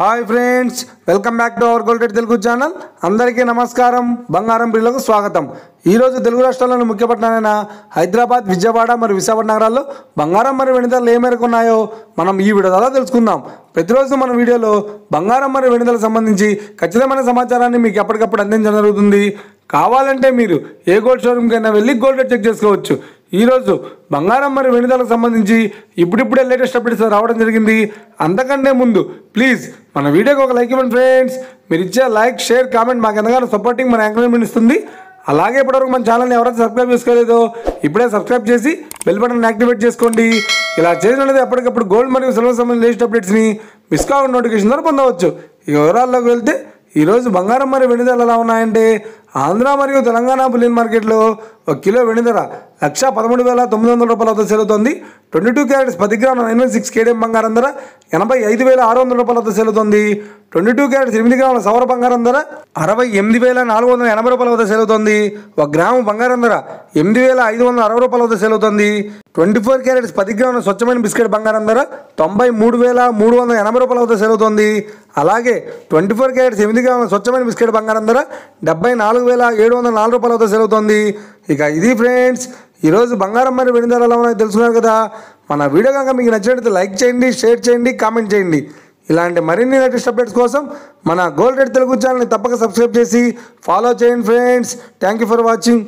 Hi friends, welcome back to our gold rate Telugu channel. అందరికీ నమస్కారం. బంగారం ప్రియులకు స్వాగతం. ఈరోజు తెలుగు రాష్ట్రాల్లోని ముఖ్య పట్టణాలైన హైదరాబాద్, విజయవాడ మరియు విశాఖపట్నం నగరాల్లో బంగారం మరియు వెండి ధరలు ఏ మేరకు ఉన్నాయో మనం ఈ వీడియో ద్వారా తెలుసుకుందాం. ప్రతిరోజు మన వీడియోలో బంగారం మరియు వెండి ధరలకు సంబంధించి ఖచ్చితమైన సమాచారాన్ని మీకు ఎప్పటికప్పుడు అందించడం జరుగుతుంది. కావాలంటే మీరు ఏ గోల్డ్ షోరూమ్కైనా వెళ్ళి గోల్డ్ రేట్ చెక్ చేసుకోవచ్చు. ఈరోజు బంగారం మరియు వెండి ధరలకు సంబంధించి ఇప్పుడిప్పుడే లేటెస్ట్ అప్డేట్స్ రావడం జరిగింది. అంతకంటే ముందు ప్లీజ్ మన వీడియోకి ఒక లైక్ ఇవ్వండి ఫ్రెండ్స్. మీరు ఇచ్చే లైక్, షేర్, కామెంట్ మాకు ఎంతగానో సపోర్టింగ్, మన ఎంకరేజ్మెంట్ ఇస్తుంది. అలాగే ఇప్పటివరకు మన ఛానల్ని ఎవరైతే సబ్స్క్రైబ్ చేసుకోలేదో ఇప్పుడే సబ్స్క్రైబ్ చేసి బెల్ బటన్ యాక్టివేట్ చేసుకోండి. ఇలా చేసినట్లయితే ఎప్పటికప్పుడు గోల్డ్ మరియు సిల్వర్ సంబంధించిన లేటెస్ట్ అప్డేట్స్ని మిస్ కాకుండా నోటిఫికేషన్ ద్వారా పొందవచ్చు. ఇక వివరాల్లోకి వెళ్తే ఈరోజు బంగారం మరియు వెండి ధరలు ఎలా ఉన్నాయంటే, ఆంధ్ర మరియు తెలంగాణ బులియన్ మార్కెట్లో 1 కిలో వెండి ధర 1,13,900 రూపాయల వద్ద సేల్ అవుతుంది. 22 క్యారెట్స్ 10 గ్రాముల 916 కేడిఎం బంగారం ధర 85,600 రూపాయల వద్ద సేల్ అవుతుంది. 22 క్యారెట్స్ 8 గ్రాముల సౌర బంగారం ధర 68,480 రూపాయల వద్ద సేల్ అవుతుంది. 1 గ్రాము బంగారం ధర 8,560 రూపాయల వద్ద సేల్ అవుతుంది. 24 క్యారెట్స్ 10 గ్రాముల స్వచ్ఛమైన బిస్కెట్ బంగారం ధర 93,380 రూపాయల వద్ద సేల్ అవుతుంది. అలాగే 24 క్యారెట్స్ 8 గ్రాముల స్వచ్ఛమైన బిస్కెట్ బంగారం ధర 74,704 రూపాయల వద్ద సేల్ అవుతుంది. ఇక ఇది ఫ్రెండ్స్, ఈరోజు బంగారం మరియు వెండి ధరలు ఎలా ఉన్నాయో తెలుసుకున్నారు కదా. మన వీడియో కనుక మీకు నచ్చినట్లయితే లైక్ చేయండి, షేర్ చేయండి, కామెంట్ చేయండి. ఇలాంటి మరిన్ని లేటెస్ట్ అప్డేట్స్ కోసం మన గోల్డ్ రేట్ తెలుగు ఛానల్ని తప్పక సబ్స్క్రైబ్ చేసి ఫాలో చేయండి friends. Thank you for watching.